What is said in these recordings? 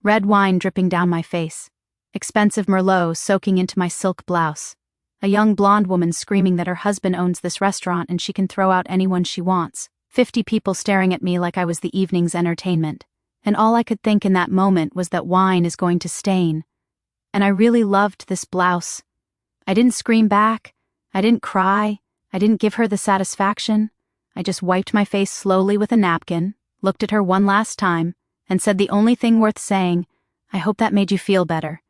Red wine dripping down my face. Expensive Merlot soaking into my silk blouse. A young blonde woman screaming that her husband owns this restaurant and she can throw out anyone she wants. 50 people staring at me like I was the evening's entertainment. And all I could think in that moment was that wine is going to stain. And I really loved this blouse. I didn't scream back. I didn't cry. I didn't give her the satisfaction. I just wiped my face slowly with a napkin, looked at her one last time, and said the only thing worth saying, "I hope that made you feel better."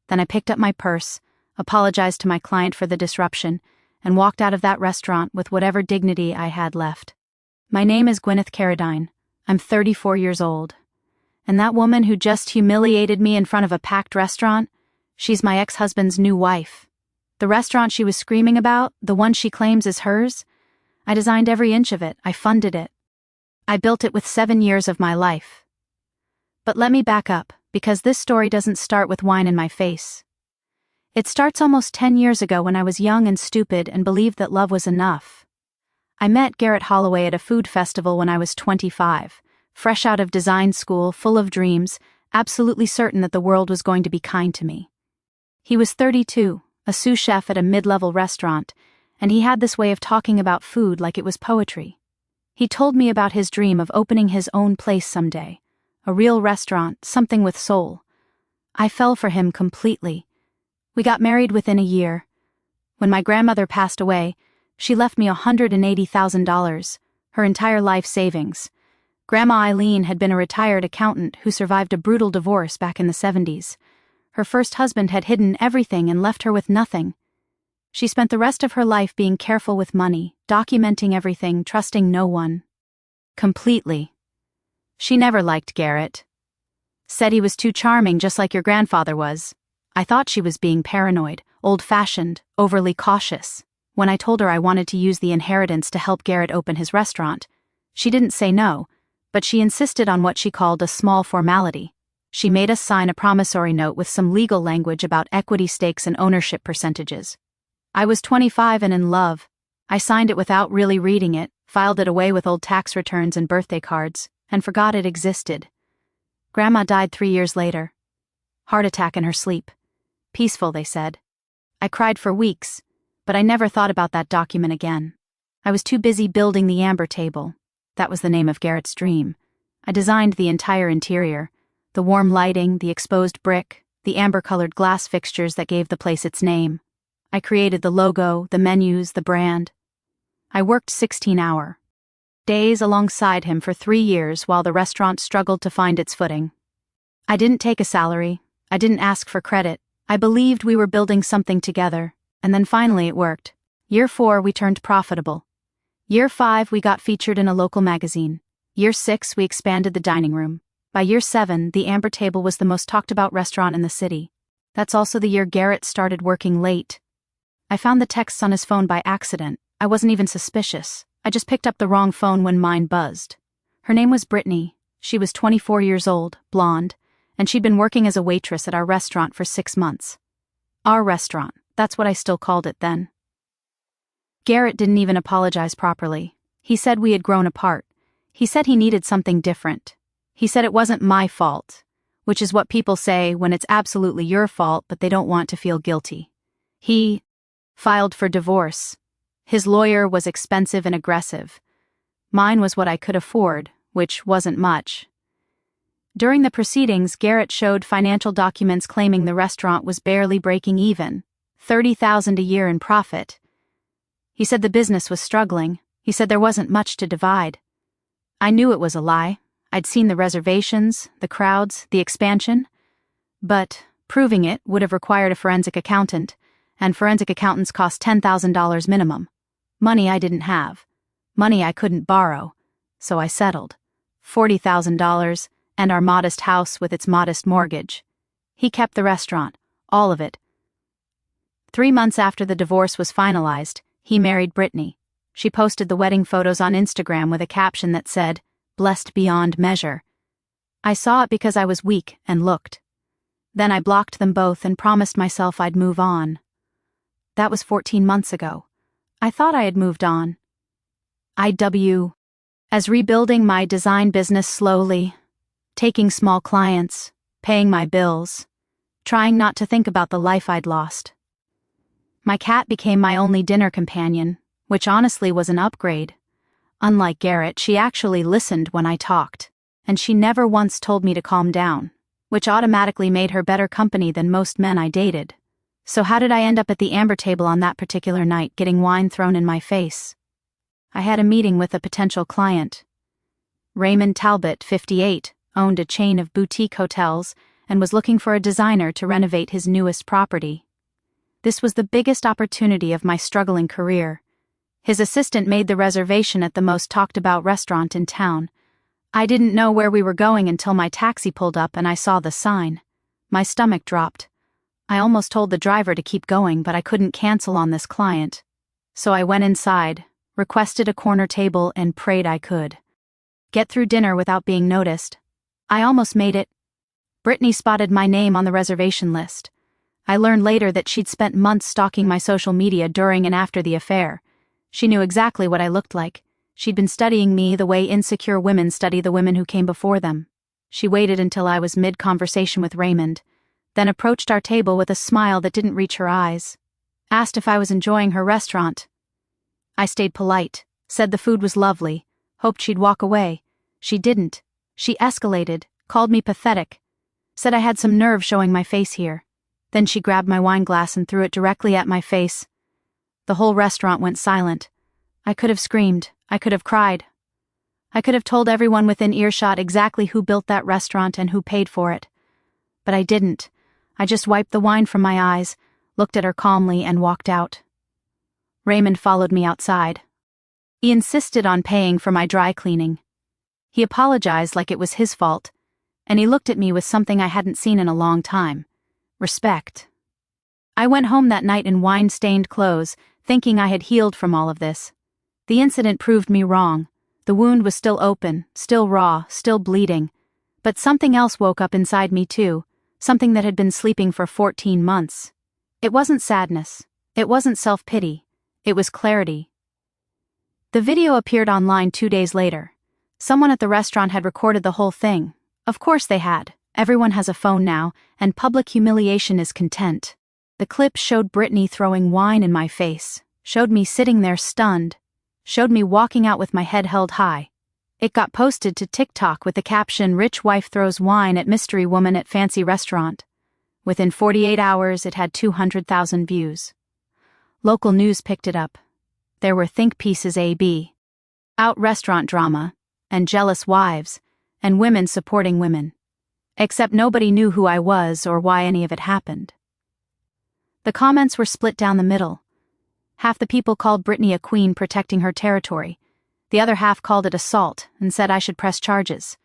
Then I picked up my purse, apologized to my client for the disruption, and walked out of that restaurant with whatever dignity I had left. My name is Gwyneth Carradine. I'm 34 years old. And that woman who just humiliated me in front of a packed restaurant, she's my ex-husband's new wife. The restaurant she was screaming about, the one she claims is hers, I designed every inch of it, I funded it. I built it with 7 years of my life. But let me back up, because this story doesn't start with wine in my face. It starts almost 10 years ago when I was young and stupid and believed that love was enough. I met Garrett Holloway at a food festival when I was 25, fresh out of design school, full of dreams, absolutely certain that the world was going to be kind to me. He was 32, a sous chef at a mid-level restaurant, and he had this way of talking about food like it was poetry. He told me about his dream of opening his own place someday, a real restaurant, something with soul. I fell for him completely. We got married within a year. When my grandmother passed away, she left me $180,000, her entire life savings. Grandma Eileen had been a retired accountant who survived a brutal divorce back in the 70s. Her first husband had hidden everything and left her with nothing. She spent the rest of her life being careful with money, documenting everything, trusting no one. Completely. She never liked Garrett. Said he was too charming, just like your grandfather was. I thought she was being paranoid, old-fashioned, overly cautious. When I told her I wanted to use the inheritance to help Garrett open his restaurant, she didn't say no, but she insisted on what she called a small formality. She made us sign a promissory note with some legal language about equity stakes and ownership percentages. I was 25 and in love. I signed it without really reading it, filed it away with old tax returns and birthday cards, and forgot it existed. Grandma died 3 years later. Heart attack in her sleep. Peaceful, they said. I cried for weeks, but I never thought about that document again. I was too busy building the amber table. That was the name of Garrett's dream. I designed the entire interior. The warm lighting, the exposed brick, the amber-colored glass fixtures that gave the place its name. I created the logo, the menus, the brand. I worked 16-hour days alongside him for 3 years while the restaurant struggled to find its footing. I didn't take a salary. I didn't ask for credit. I believed we were building something together, and then finally it worked. Year 4, we turned profitable. Year 5, we got featured in a local magazine. Year 6, we expanded the dining room. By year 7, the Amber Table was the most talked-about restaurant in the city. That's also the year Garrett started working late. I found the texts on his phone by accident. I wasn't even suspicious. I just picked up the wrong phone when mine buzzed. Her name was Brittany. She was 24 years old, blonde, and she'd been working as a waitress at our restaurant for 6 months. Our restaurant, that's what I still called it then. Garrett didn't even apologize properly. He said we had grown apart. He said he needed something different. He said it wasn't my fault, which is what people say when it's absolutely your fault but they don't want to feel guilty. He filed for divorce. His lawyer was expensive and aggressive. Mine was what I could afford, which wasn't much. During the proceedings, Garrett showed financial documents claiming the restaurant was barely breaking even, $30,000 a year in profit. He said the business was struggling. He said there wasn't much to divide. I knew it was a lie. I'd seen the reservations, the crowds, the expansion. But proving it would have required a forensic accountant, and forensic accountants cost $10,000 minimum. Money I didn't have. Money I couldn't borrow. So I settled. $40,000, and our modest house with its modest mortgage. He kept the restaurant, all of it. 3 months after the divorce was finalized, he married Brittany. She posted the wedding photos on Instagram with a caption that said, "Blessed beyond measure." I saw it because I was weak and looked. Then I blocked them both and promised myself I'd move on. That was 14 months ago. I thought I had moved on. As rebuilding my design business slowly, taking small clients, paying my bills, trying not to think about the life I'd lost. My cat became my only dinner companion, which honestly was an upgrade. Unlike Garrett, she actually listened when I talked, and she never once told me to calm down, which automatically made her better company than most men I dated. So how did I end up at the amber table on that particular night, getting wine thrown in my face? I had a meeting with a potential client. Raymond Talbot, 58, owned a chain of boutique hotels and was looking for a designer to renovate his newest property. This was the biggest opportunity of my struggling career. His assistant made the reservation at the most talked-about restaurant in town. I didn't know where we were going until my taxi pulled up and I saw the sign. My stomach dropped. I almost told the driver to keep going, but I couldn't cancel on this client. So I went inside, requested a corner table, and prayed I could get through dinner without being noticed. I almost made it. Brittany spotted my name on the reservation list. I learned later that she'd spent months stalking my social media during and after the affair. She knew exactly what I looked like. She'd been studying me the way insecure women study the women who came before them. She waited until I was mid-conversation with Raymond, then approached our table with a smile that didn't reach her eyes. Asked if I was enjoying her restaurant. I stayed polite, said the food was lovely, hoped she'd walk away. She didn't. She escalated, called me pathetic, said I had some nerve showing my face here. Then she grabbed my wine glass and threw it directly at my face. The whole restaurant went silent. I could have screamed. I could have cried. I could have told everyone within earshot exactly who built that restaurant and who paid for it. But I didn't. I just wiped the wine from my eyes, looked at her calmly, and walked out. Raymond followed me outside. He insisted on paying for my dry cleaning. He apologized like it was his fault, and he looked at me with something I hadn't seen in a long time. Respect. I went home that night in wine-stained clothes, thinking I had healed from all of this. The incident proved me wrong. The wound was still open, still raw, still bleeding. But something else woke up inside me too, something that had been sleeping for 14 months. It wasn't sadness. It wasn't self-pity. It was clarity. The video appeared online 2 days later. Someone at the restaurant had recorded the whole thing. Of course they had. Everyone has a phone now, and public humiliation is content. The clip showed Brittany throwing wine in my face, showed me sitting there stunned, showed me walking out with my head held high. It got posted to TikTok with the caption, "Rich wife throws wine at mystery woman at fancy restaurant." Within 48 hours, it had 200,000 views. Local news picked it up. There were think pieces AB, out restaurant drama, and jealous wives, and women supporting women. Except nobody knew who I was or why any of it happened. The comments were split down the middle. Half the people called Brittany a queen protecting her territory. The other half called it assault and said I should press charges.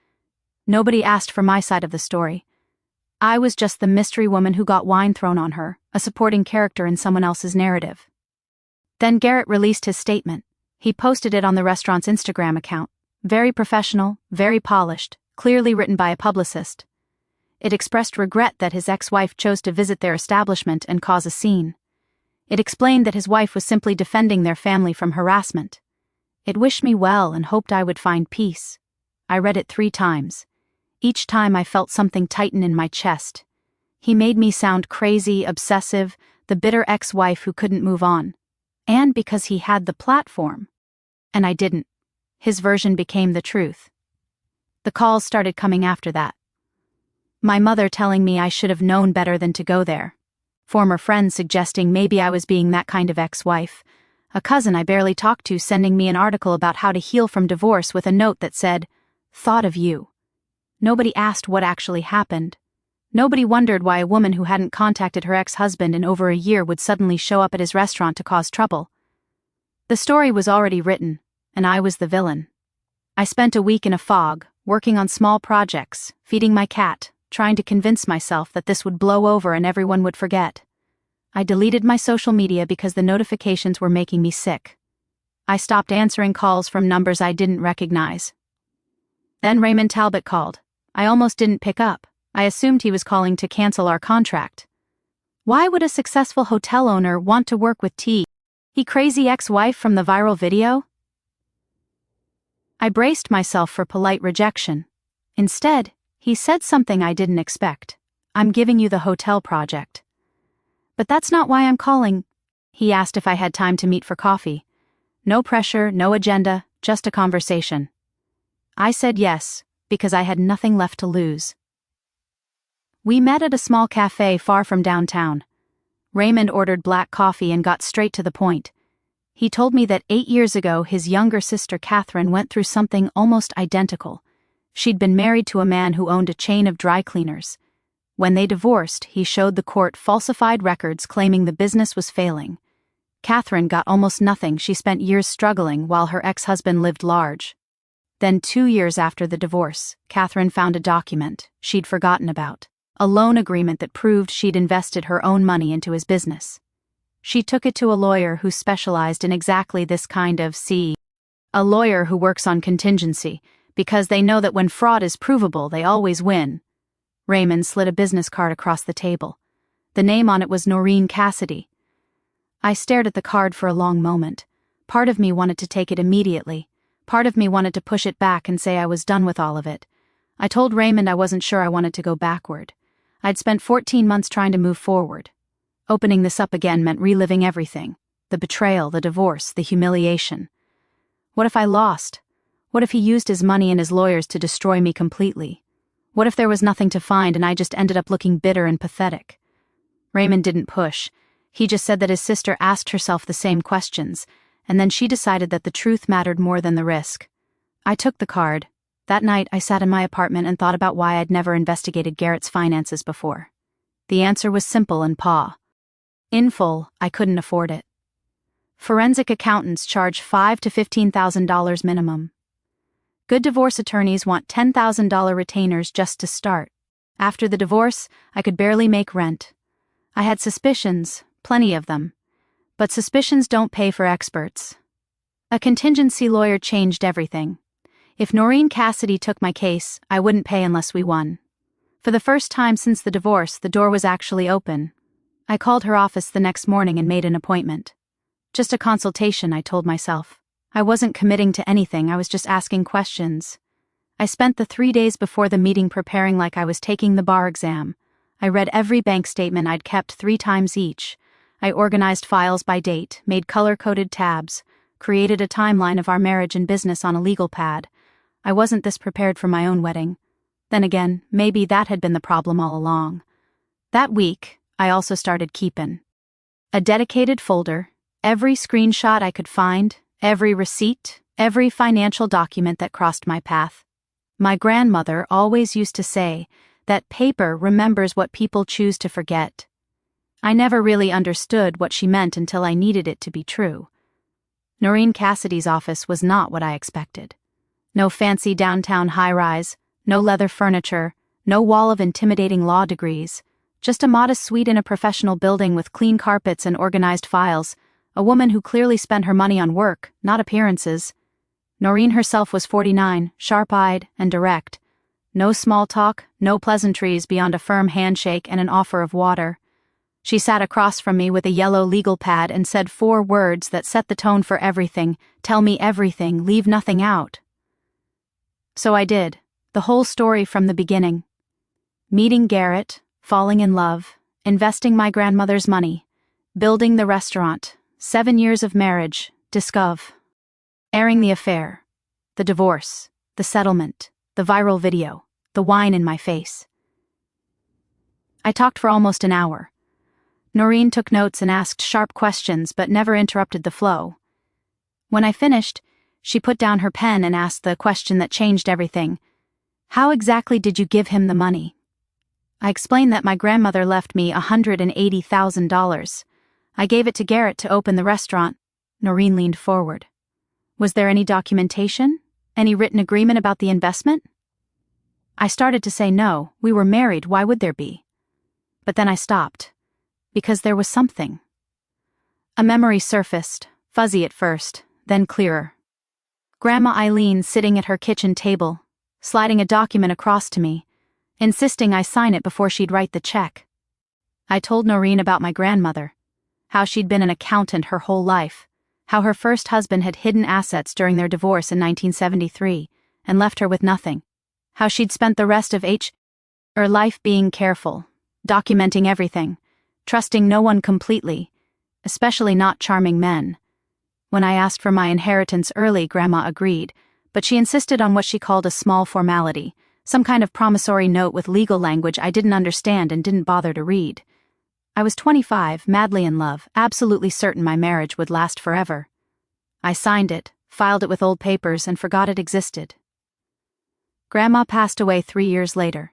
Nobody asked for my side of the story. I was just the mystery woman who got wine thrown on her, a supporting character in someone else's narrative. Then Garrett released his statement. He posted it on the restaurant's Instagram account. Very professional, very polished, clearly written by a publicist. It expressed regret that his ex-wife chose to visit their establishment and cause a scene. It explained that his wife was simply defending their family from harassment. It wished me well and hoped I would find peace. I read it 3 times. Each time I felt something tighten in my chest. He made me sound crazy, obsessive, the bitter ex-wife who couldn't move on. And because he had the platform. And I didn't. His version became the truth. The calls started coming after that. My mother telling me I should have known better than to go there. Former friends suggesting maybe I was being that kind of ex-wife. A cousin I barely talked to sending me an article about how to heal from divorce with a note that said, "Thought of you." Nobody asked what actually happened. Nobody wondered why a woman who hadn't contacted her ex-husband in over a year would suddenly show up at his restaurant to cause trouble. The story was already written, and I was the villain. I spent a week in a fog, working on small projects, feeding my cat, trying to convince myself that this would blow over and everyone would forget. I deleted my social media because the notifications were making me sick. I stopped answering calls from numbers I didn't recognize. Then Raymond Talbot called. I almost didn't pick up. I assumed he was calling to cancel our contract. Why would a successful hotel owner want to work with T? He crazy ex-wife from the viral video? I braced myself for polite rejection. Instead, He said something I didn't expect. "I'm giving you the hotel project." "But that's not why I'm calling." He asked if I had time to meet for coffee. No pressure, no agenda, just a conversation. I said yes, because I had nothing left to lose. We met at a small cafe far from downtown. Raymond ordered black coffee and got straight to the point. He told me that 8 years ago his younger sister Catherine went through something almost identical. She'd been married to a man who owned a chain of dry cleaners. When they divorced, he showed the court falsified records claiming the business was failing. Catherine got almost nothing. She spent years struggling while her ex-husband lived large. Then 2 years after the divorce, Catherine found a document she'd forgotten about, a loan agreement that proved she'd invested her own money into his business. She took it to a lawyer who specialized in exactly this kind of a lawyer who works on contingency, because they know that when fraud is provable, they always win. Raymond slid a business card across the table. The name on it was Noreen Cassidy. I stared at the card for a long moment. Part of me wanted to take it immediately. Part of me wanted to push it back and say I was done with all of it. I told Raymond I wasn't sure I wanted to go backward. I'd spent 14 months trying to move forward. Opening this up again meant reliving everything. The betrayal, the divorce, the humiliation. What if I lost? What if he used his money and his lawyers to destroy me completely? What if there was nothing to find and I just ended up looking bitter and pathetic? Raymond didn't push. He just said that his sister asked herself the same questions, and then she decided that the truth mattered more than the risk. I took the card. That night, I sat in my apartment and thought about why I'd never investigated Garrett's finances before. The answer was simple and in full, I couldn't afford it. Forensic accountants charge $5,000 to $15,000 minimum. Good divorce attorneys want $10,000 retainers just to start. After the divorce, I could barely make rent. I had suspicions, plenty of them. But suspicions don't pay for experts. A contingency lawyer changed everything. If Noreen Cassidy took my case, I wouldn't pay unless we won. For the first time since the divorce, the door was actually open. I called her office the next morning and made an appointment. Just a consultation, I told myself. I wasn't committing to anything, I was just asking questions. I spent the 3 days before the meeting preparing like I was taking the bar exam. I read every bank statement I'd kept 3 times each. I organized files by date, made color-coded tabs, created a timeline of our marriage and business on a legal pad. I wasn't this prepared for my own wedding. Then again, maybe that had been the problem all along. That week, I also started keeping a dedicated folder, every screenshot I could find, every receipt, every financial document that crossed my path. My grandmother always used to say that paper remembers what people choose to forget. I never really understood what she meant until I needed it to be true. Noreen Cassidy's office was not what I expected. No fancy downtown high-rise, no leather furniture, no wall of intimidating law degrees. Just a modest suite in a professional building with clean carpets and organized files, a woman who clearly spent her money on work, not appearances. Noreen herself was 49, sharp-eyed and direct. No small talk, no pleasantries beyond a firm handshake and an offer of water. She sat across from me with a yellow legal pad and said 4 words that set the tone for everything. Tell me everything, leave nothing out. So I did, the whole story from the beginning. Meeting Garrett, falling in love, investing my grandmother's money, building the restaurant, 7 years of marriage, airing the affair, the divorce, the settlement, the viral video, the wine in my face. I talked for almost an hour. Noreen took notes and asked sharp questions but never interrupted the flow. When I finished, she put down her pen and asked the question that changed everything. How exactly did you give him the money? I explained that my grandmother left me $180,000. I gave it to Garrett to open the restaurant. Noreen leaned forward. Was there any documentation? Any written agreement about the investment? I started to say no, we were married, why would there be? But then I stopped. Because there was something. A memory surfaced, fuzzy at first, then clearer. Grandma Eileen sitting at her kitchen table, sliding a document across to me, insisting I sign it before she'd write the check. I told Noreen about my grandmother, how she'd been an accountant her whole life, how her first husband had hidden assets during their divorce in 1973 and left her with nothing, How she'd spent the rest of her life being careful, documenting everything, trusting no one completely, especially not charming men. When I asked for my inheritance early, Grandma agreed, but she insisted on what she called a small formality, some kind of promissory note with legal language I didn't understand and didn't bother to read. I was 25, madly in love, absolutely certain my marriage would last forever. I signed it, filed it with old papers, and forgot it existed. Grandma passed away 3 years later.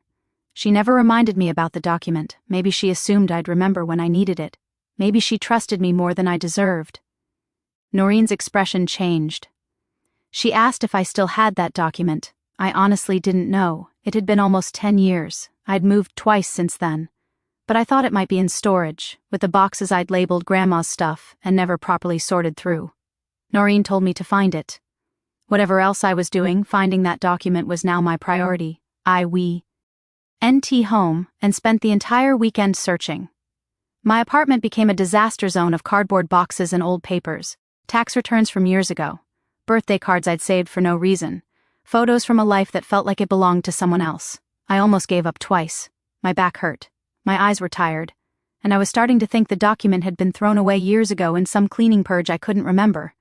She never reminded me about the document. Maybe she assumed I'd remember when I needed it. Maybe she trusted me more than I deserved. Noreen's expression changed. She asked if I still had that document. I honestly didn't know. It had been almost 10 years. I'd moved twice since then. But I thought it might be in storage, with the boxes I'd labeled Grandma's stuff and never properly sorted through. Noreen told me to find it. Whatever else I was doing, finding that document was now my priority. I went home and spent the entire weekend searching. My apartment became a disaster zone of cardboard boxes and old papers, tax returns from years ago, birthday cards I'd saved for no reason, photos from a life that felt like it belonged to someone else. I almost gave up twice. My back hurt. My eyes were tired. And I was starting to think the document had been thrown away years ago in some cleaning purge I couldn't remember.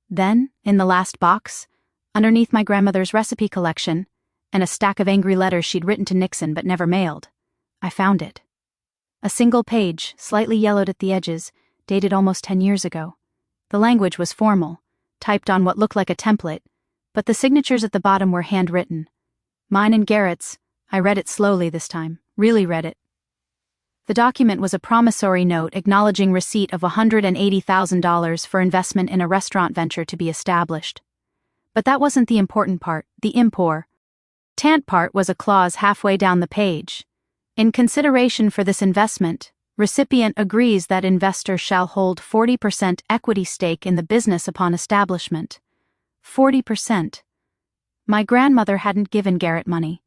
Then, in the last box, underneath my grandmother's recipe collection, and a stack of angry letters she'd written to Nixon but never mailed, I found it. A single page, slightly yellowed at the edges, dated almost 10 years ago. The language was formal, typed on what looked like a template, but the signatures at the bottom were handwritten. Mine and Garrett's. I read it slowly this time, really read it. The document was a promissory note acknowledging receipt of $180,000 for investment in a restaurant venture to be established. But that wasn't the important part. The important part was a clause halfway down the page. In consideration for this investment, recipient agrees that investor shall hold 40% equity stake in the business upon establishment. 40%. My grandmother hadn't given Garrett money.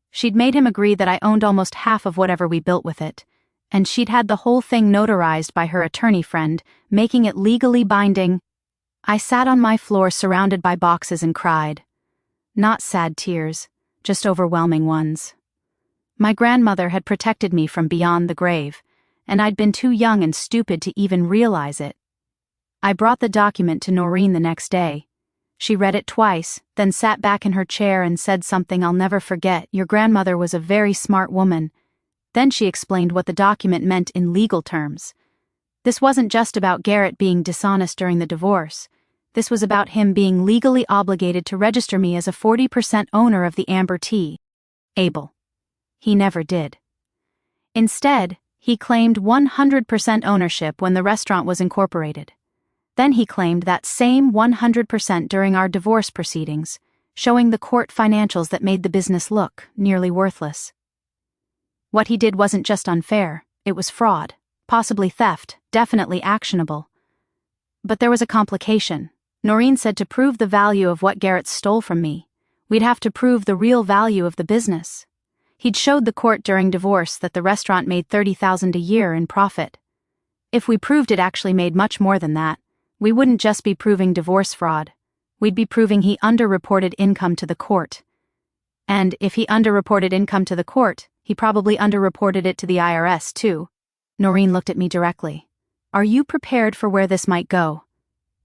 She'd made him agree that I owned almost half of whatever we built with it, and she'd had the whole thing notarized by her attorney friend, making it legally binding. I sat on my floor surrounded by boxes and cried. Not sad tears, just overwhelming ones. My grandmother had protected me from beyond the grave, and I'd been too young and stupid to even realize it. I brought the document to Noreen the next day. She read it twice, then sat back in her chair and said something I'll never forget. Your grandmother was a very smart woman. Then she explained what the document meant in legal terms. This wasn't just about Garrett being dishonest during the divorce. This was about him being legally obligated to register me as a 40% owner of the Amber Tea. Able. He never did. Instead, he claimed 100% ownership when the restaurant was incorporated. Then he claimed that same 100% during our divorce proceedings, showing the court financials that made the business look nearly worthless. What he did wasn't just unfair, it was fraud, possibly theft, definitely actionable. But there was a complication. Noreen said to prove the value of what Garrett stole from me, we'd have to prove the real value of the business. He'd showed the court during divorce that the restaurant made $30,000 a year in profit. If we proved it actually made much more than that, we wouldn't just be proving divorce fraud. We'd be proving he underreported income to the court. And if he underreported income to the court, he probably underreported it to the IRS too. Noreen looked at me directly. Are you prepared for where this might go?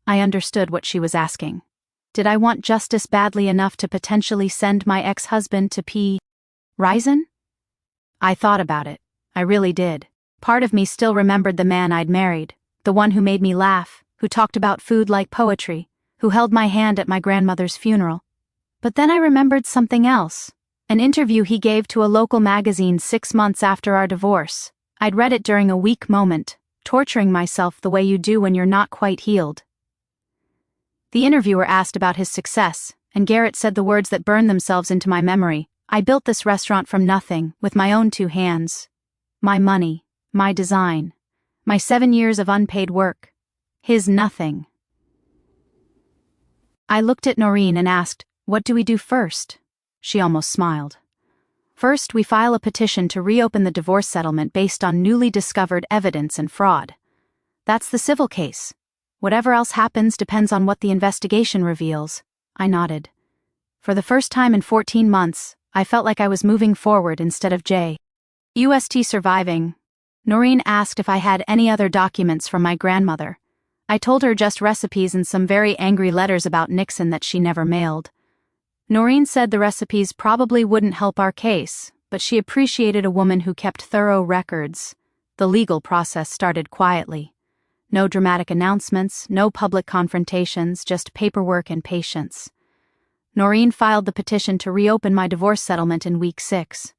I understood what she was asking. Did I want justice badly enough to potentially send my ex-husband to prison? I thought about it. I really did. Part of me still remembered the man I'd married, the one who made me laugh, who talked about food like poetry, who held my hand at my grandmother's funeral. But then I remembered something else. An interview he gave to a local magazine 6 months after our divorce. I'd read it during a weak moment, torturing myself the way you do when you're not quite healed. The interviewer asked about his success, and Garrett said the words that burned themselves into my memory. I built this restaurant from nothing, with my own 2 hands. My money, my design, my 7 years of unpaid work. His nothing. I looked at Noreen and asked, what do we do first? She almost smiled. First, we file a petition to reopen the divorce settlement based on newly discovered evidence and fraud. That's the civil case. Whatever else happens depends on what the investigation reveals. I nodded. For the first time in 14 months, I felt like I was moving forward instead of UST surviving. Noreen asked if I had any other documents from my grandmother. I told her just recipes and some very angry letters about Nixon that she never mailed. Noreen said the recipes probably wouldn't help our case, but she appreciated a woman who kept thorough records. The legal process started quietly. No dramatic announcements, no public confrontations, just paperwork and patience. Noreen filed the petition to reopen my divorce settlement in week 6.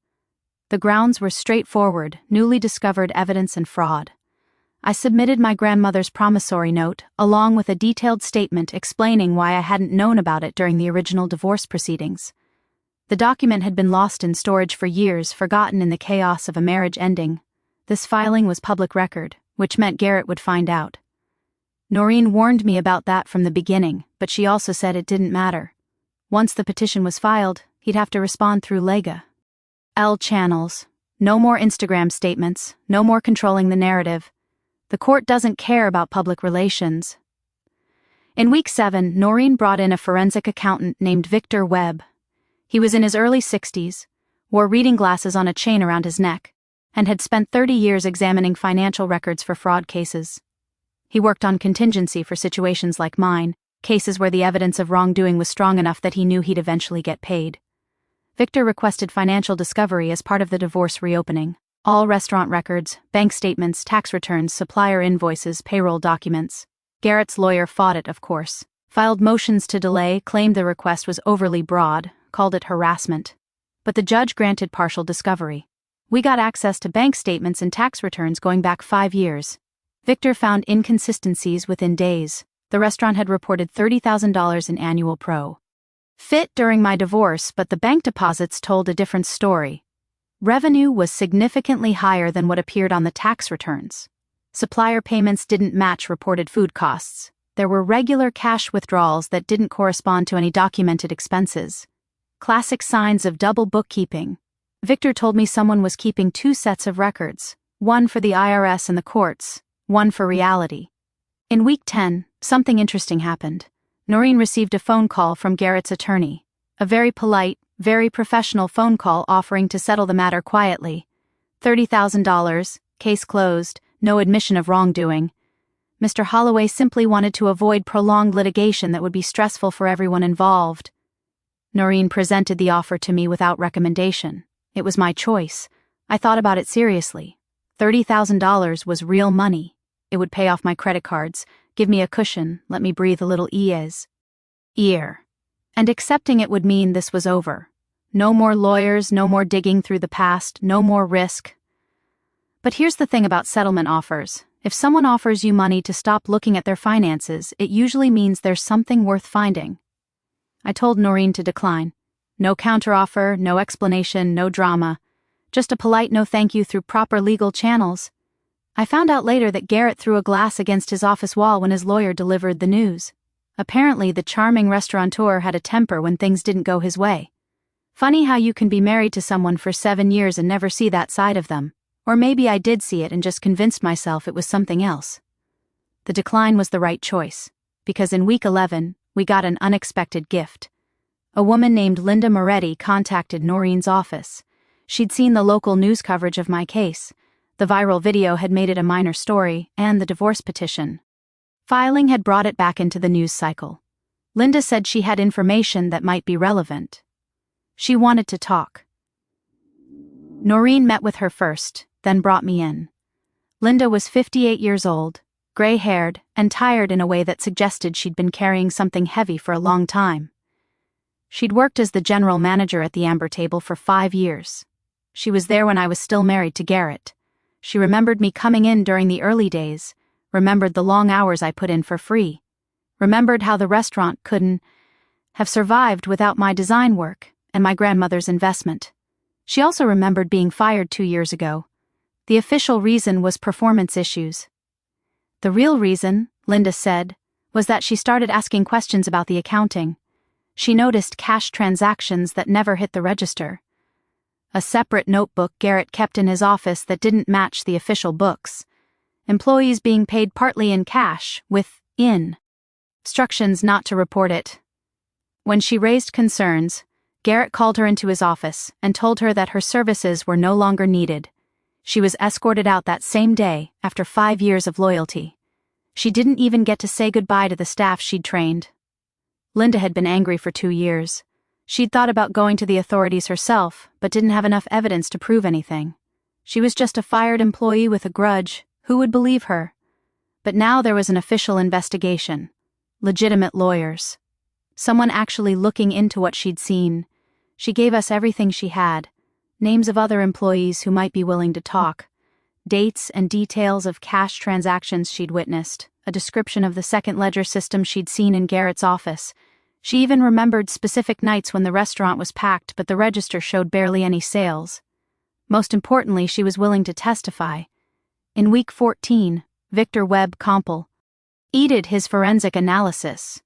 The grounds were straightforward, newly discovered evidence and fraud. I submitted my grandmother's promissory note, along with a detailed statement explaining why I hadn't known about it during the original divorce proceedings. The document had been lost in storage for years, forgotten in the chaos of a marriage ending. This filing was public record, which meant Garrett would find out. Noreen warned me about that from the beginning, but she also said it didn't matter. Once the petition was filed, he'd have to respond through legal channels. No more Instagram statements, no more controlling the narrative. The court doesn't care about public relations. In week 7, Noreen brought in a forensic accountant named Victor Webb. He was in his early 60s, wore reading glasses on a chain around his neck, and had spent 30 years examining financial records for fraud cases. He worked on contingency for situations like mine, cases where the evidence of wrongdoing was strong enough that he knew he'd eventually get paid. Victor requested financial discovery as part of the divorce reopening. All restaurant records, bank statements, tax returns, supplier invoices, payroll documents. Garrett's lawyer fought it, of course. Filed motions to delay, claimed the request was overly broad, called it harassment. But the judge granted partial discovery. We got access to bank statements and tax returns going back 5 years. Victor found inconsistencies within days. The restaurant had reported $30,000 in annual profit during my divorce, but the bank deposits told a different story. Revenue was significantly higher than what appeared on the tax returns. Supplier payments didn't match reported food costs. There were regular cash withdrawals that didn't correspond to any documented expenses. Classic signs of double bookkeeping. Victor told me someone was keeping 2 sets of records, one for the IRS and the courts, one for reality. In week 10, something interesting happened. Noreen received a phone call from Garrett's attorney. A very polite, very professional phone call offering to settle the matter quietly. $30,000, case closed, no admission of wrongdoing. Mr. Holloway simply wanted to avoid prolonged litigation that would be stressful for everyone involved. Noreen presented the offer to me without recommendation. It was my choice. I thought about it seriously. $30,000 was real money. It would pay off my credit cards, give me a cushion, let me breathe a little ear. And accepting it would mean this was over. No more lawyers, no more digging through the past, no more risk. But here's the thing about settlement offers. If someone offers you money to stop looking at their finances, it usually means there's something worth finding. I told Noreen to decline. No counteroffer, no explanation, no drama. Just a polite no thank you through proper legal channels. I found out later that Garrett threw a glass against his office wall when his lawyer delivered the news. Apparently, the charming restaurateur had a temper when things didn't go his way. Funny how you can be married to someone for 7 years and never see that side of them. Or maybe I did see it and just convinced myself it was something else. The decline was the right choice, because in week 11, we got an unexpected gift. A woman named Linda Moretti contacted Noreen's office. She'd seen the local news coverage of my case. The viral video had made it a minor story, and the divorce petition filing had brought it back into the news cycle. Linda said she had information that might be relevant. She wanted to talk. Noreen met with her first, then brought me in. Linda was 58 years old, gray-haired, and tired in a way that suggested she'd been carrying something heavy for a long time. She'd worked as the general manager at the Amber Table for 5 years. She was there when I was still married to Garrett. She remembered me coming in during the early days, remembered the long hours I put in for free, remembered how the restaurant couldn't have survived without my design work and my grandmother's investment. She also remembered being fired 2 years ago. The official reason was performance issues. The real reason, Linda said, was that she started asking questions about the accounting. She noticed cash transactions that never hit the register. A separate notebook Garrett kept in his office that didn't match the official books. Employees being paid partly in cash, with instructions not to report it. When she raised concerns, Garrett called her into his office and told her that her services were no longer needed. She was escorted out that same day after 5 years of loyalty. She didn't even get to say goodbye to the staff she'd trained. Linda had been angry for 2 years. She'd thought about going to the authorities herself, but didn't have enough evidence to prove anything. She was just a fired employee with a grudge. Who would believe her? But now there was an official investigation. Legitimate lawyers. Someone actually looking into what she'd seen. She gave us everything she had. Names of other employees who might be willing to talk. Dates and details of cash transactions she'd witnessed. A description of the second ledger system she'd seen in Garrett's office. She even remembered specific nights when the restaurant was packed but the register showed barely any sales. Most importantly, she was willing to testify. In week 14, Victor Webb completed his forensic analysis.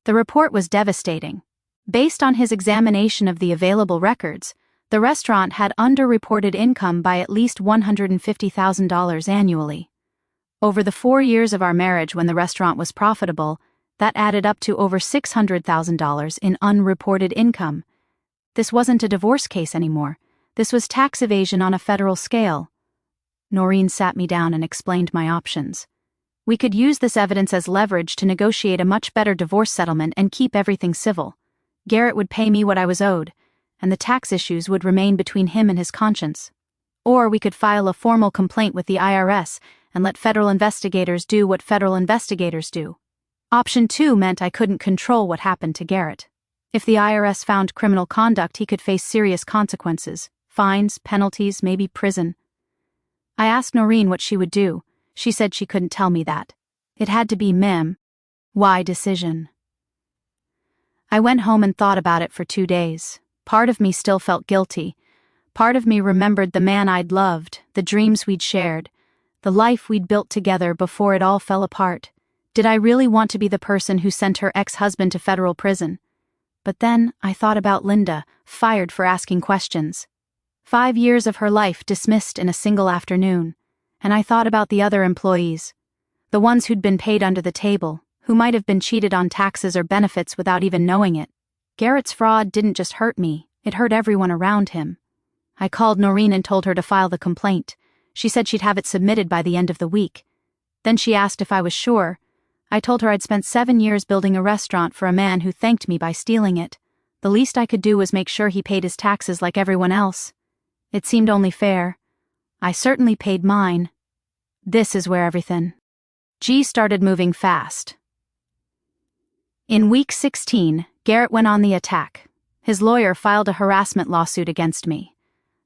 The report was devastating. Based on his examination of the available records, the restaurant had underreported income by at least $150,000 annually. Over the 4 years of our marriage when the restaurant was profitable, that added up to over $600,000 in unreported income. This wasn't a divorce case anymore. This was tax evasion on a federal scale. Noreen sat me down and explained my options. We could use this evidence as leverage to negotiate a much better divorce settlement and keep everything civil. Garrett would pay me what I was owed, and the tax issues would remain between him and his conscience. Or we could file a formal complaint with the IRS and let federal investigators do what federal investigators do. Option 2 meant I couldn't control what happened to Garrett. If the IRS found criminal conduct, he could face serious consequences, fines, penalties, maybe prison. I asked Noreen what she would do. She said she couldn't tell me that. It had to be my decision. I went home and thought about it for 2 days. Part of me still felt guilty. Part of me remembered the man I'd loved, the dreams we'd shared, the life we'd built together before it all fell apart. Did I really want to be the person who sent her ex-husband to federal prison? But then I thought about Linda, fired for asking questions. 5 years of her life dismissed in a single afternoon. And I thought about the other employees. The ones who'd been paid under the table, who might have been cheated on taxes or benefits without even knowing it. Garrett's fraud didn't just hurt me, it hurt everyone around him. I called Noreen and told her to file the complaint. She said she'd have it submitted by the end of the week. Then she asked if I was sure. I told her I'd spent 7 years building a restaurant for a man who thanked me by stealing it. The least I could do was make sure he paid his taxes like everyone else. It seemed only fair. I certainly paid mine. This is where everything started moving fast. In week 16, Garrett went on the attack. His lawyer filed a harassment lawsuit against me.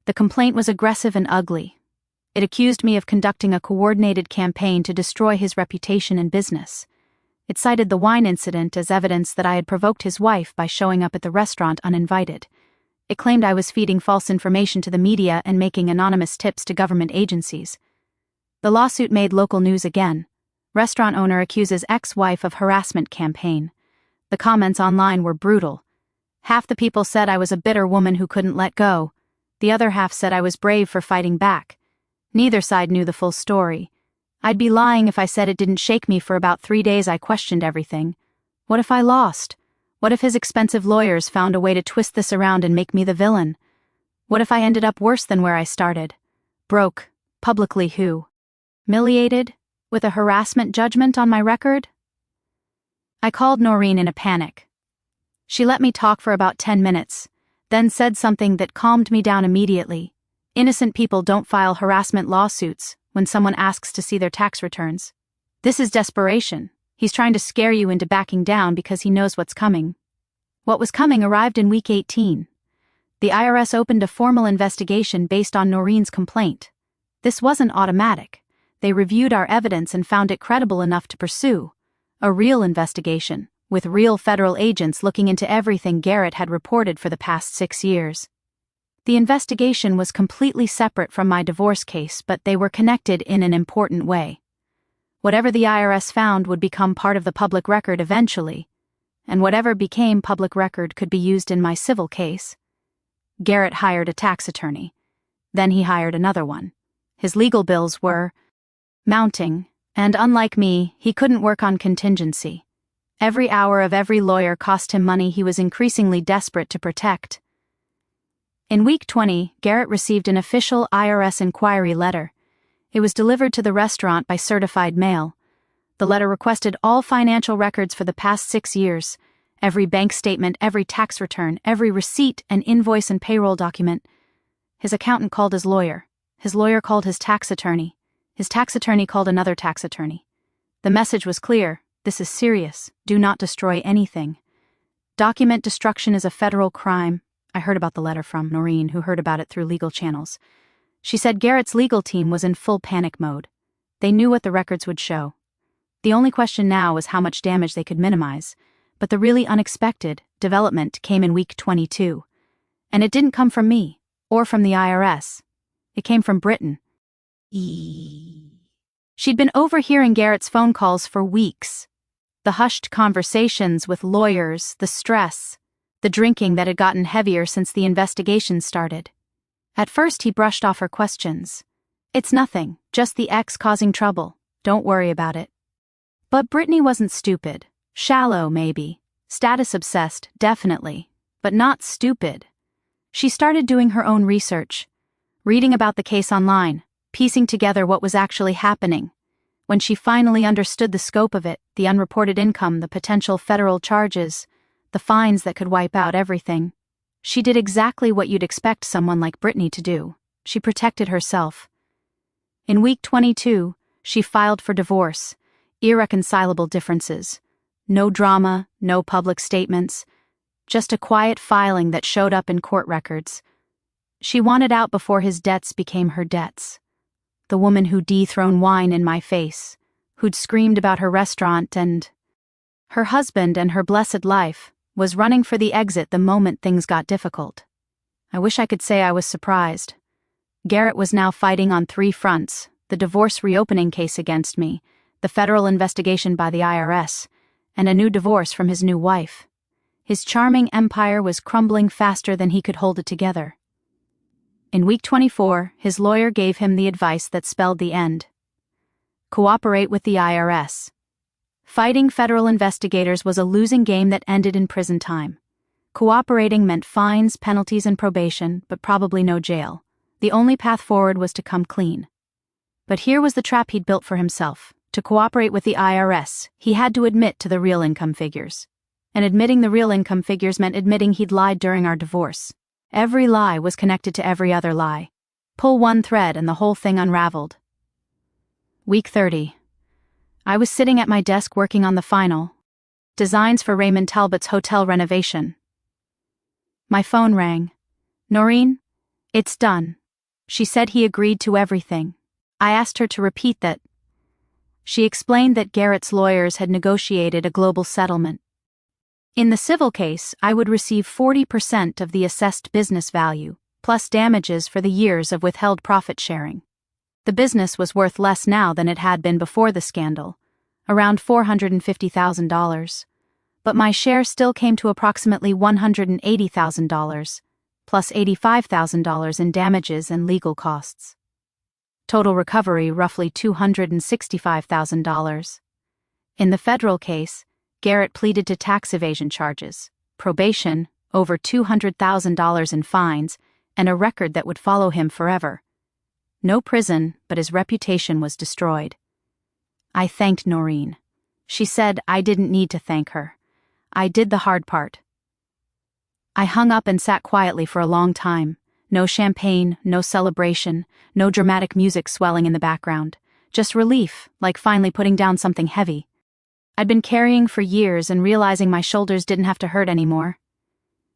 The complaint was aggressive and ugly. It accused me of conducting a coordinated campaign to destroy his reputation and business. It cited the wine incident as evidence that I had provoked his wife by showing up at the restaurant uninvited. It claimed I was feeding false information to the media and making anonymous tips to government agencies. The lawsuit made local news again. Restaurant owner accuses ex-wife of harassment campaign. The comments online were brutal. Half the people said I was a bitter woman who couldn't let go. The other half said I was brave for fighting back. Neither side knew the full story. I'd be lying if I said it didn't shake me for about 3 days. I questioned everything. What if I lost? What if his expensive lawyers found a way to twist this around and make me the villain? What if I ended up worse than where I started? Broke, publicly humiliated, with a harassment judgment on my record? I called Noreen in a panic. She let me talk for about 10 minutes, then said something that calmed me down immediately. Innocent people don't file harassment lawsuits when someone asks to see their tax returns. This is desperation. He's trying to scare you into backing down because he knows what's coming. What was coming arrived in week 18. The IRS opened a formal investigation based on Noreen's complaint. This wasn't automatic. They reviewed our evidence and found it credible enough to pursue a real investigation, with real federal agents looking into everything Garrett had reported for the past 6 years. The investigation was completely separate from my divorce case, but they were connected in an important way. Whatever the IRS found would become part of the public record eventually, and whatever became public record could be used in my civil case. Garrett hired a tax attorney. Then he hired another one. His legal bills were mounting, and unlike me, he couldn't work on contingency. Every hour of every lawyer cost him money he was increasingly desperate to protect. In week 20, Garrett received an official IRS inquiry letter. It was delivered to the restaurant by certified mail. The letter requested all financial records for the past 6 years, every bank statement, every tax return, every receipt and invoice and payroll document. His accountant called his lawyer. His lawyer called his tax attorney. His tax attorney called another tax attorney. The message was clear: this is serious. Do not destroy anything. Document destruction is a federal crime. I heard about the letter from Noreen, who heard about it through legal channels. She said Garrett's legal team was in full panic mode. They knew what the records would show. The only question now was how much damage they could minimize. But the really unexpected development came in week 22. And it didn't come from me, or from the IRS. It came from Britain. She'd been overhearing Garrett's phone calls for weeks. The hushed conversations with lawyers, the stress, the drinking that had gotten heavier since the investigation started. At first he brushed off her questions. It's nothing, just the ex causing trouble. Don't worry about it. But Brittany wasn't stupid. Shallow, maybe. Status-obsessed, definitely. But not stupid. She started doing her own research. Reading about the case online, piecing together what was actually happening. When she finally understood the scope of it, the unreported income, the potential federal charges, the fines that could wipe out everything, she did exactly what you'd expect someone like Brittany to do. She protected herself. In week 22, she filed for divorce. Irreconcilable differences. No drama, no public statements. Just a quiet filing that showed up in court records. She wanted out before his debts became her debts. The woman who dethroned wine in my face, who'd screamed about her restaurant and her husband and her blessed life, was running for the exit the moment things got difficult. I wish I could say I was surprised. Garrett was now fighting on 3 fronts: the divorce reopening case against me, the federal investigation by the IRS, and a new divorce from his new wife. His charming empire was crumbling faster than he could hold it together. In week 24, his lawyer gave him the advice that spelled the end. Cooperate with the IRS. Fighting federal investigators was a losing game that ended in prison time. Cooperating meant fines, penalties, and probation, but probably no jail. The only path forward was to come clean. But here was the trap he'd built for himself. To cooperate with the IRS, he had to admit to the real income figures. And admitting the real income figures meant admitting he'd lied during our divorce. Every lie was connected to every other lie. Pull one thread and the whole thing unraveled. Week 30. I was sitting at my desk working on the final designs for Raymond Talbot's hotel renovation. My phone rang. Noreen? It's done. She said he agreed to everything. I asked her to repeat that. She explained that Garrett's lawyers had negotiated a global settlement. In the civil case, I would receive 40% of the assessed business value, plus damages for the years of withheld profit sharing. The business was worth less now than it had been before the scandal, around $450,000. But my share still came to approximately $180,000, plus $85,000 in damages and legal costs. Total recovery roughly $265,000. In the federal case, Garrett pleaded to tax evasion charges, probation, over $200,000 in fines, and a record that would follow him forever. No prison, but his reputation was destroyed. I thanked Noreen. She said I didn't need to thank her. I did the hard part. I hung up and sat quietly for a long time. No champagne, no celebration, no dramatic music swelling in the background. Just relief, like finally putting down something heavy. I'd been carrying for years and realizing my shoulders didn't have to hurt anymore.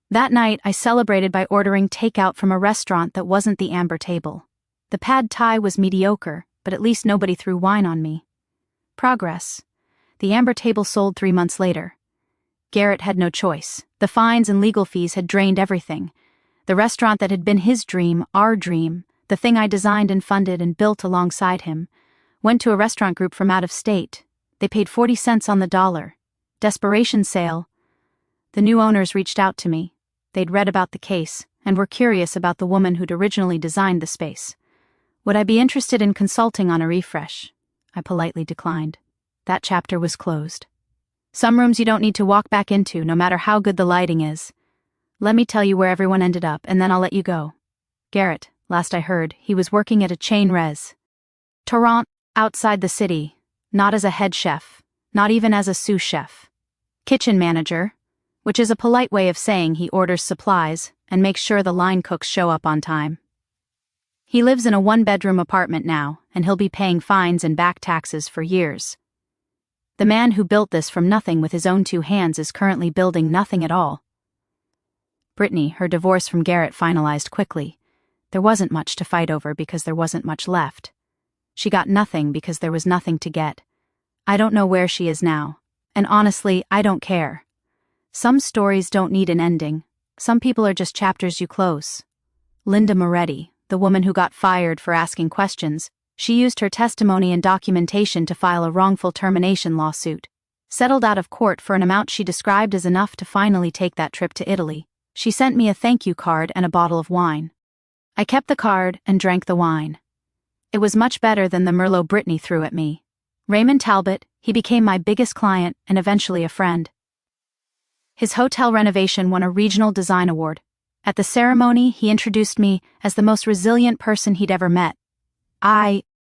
That night, I celebrated by ordering takeout from a restaurant that wasn't the Amber Table. The pad thai was mediocre, but at least nobody threw wine on me. Progress. The Amber Table sold 3 months later. Garrett had no choice. The fines and legal fees had drained everything. The restaurant that had been his dream, our dream, the thing I designed and funded and built alongside him, went to a restaurant group from out of state. They paid 40 cents on the dollar. Desperation sale. The new owners reached out to me. They'd read about the case and were curious about the woman who'd originally designed the space. Would I be interested in consulting on a refresh? I politely declined. That chapter was closed. Some rooms you don't need to walk back into, no matter how good the lighting is. Let me tell you where everyone ended up, and then I'll let you go. Garrett, last I heard, he was working at a chain restaurant outside the city, not as a head chef, not even as a sous chef. Kitchen manager, which is a polite way of saying he orders supplies and makes sure the line cooks show up on time. He lives in a one-bedroom apartment now, and he'll be paying fines and back taxes for years. The man who built this from nothing with his own 2 hands is currently building nothing at all. Brittany, her divorce from Garrett finalized quickly. There wasn't much to fight over because there wasn't much left. She got nothing because there was nothing to get. I don't know where she is now, and honestly, I don't care. Some stories don't need an ending. Some people are just chapters you close. Linda Moretti, the woman who got fired for asking questions, she used her testimony and documentation to file a wrongful termination lawsuit. Settled out of court for an amount she described as enough to finally take that trip to Italy. She sent me a thank you card and a bottle of wine. I kept the card and drank the wine. It was much better than the Merlot Brittany threw at me. Raymond Talbot, he became my biggest client and eventually a friend. His hotel renovation won a regional design award. At the ceremony, he introduced me as the most resilient person he'd ever met. I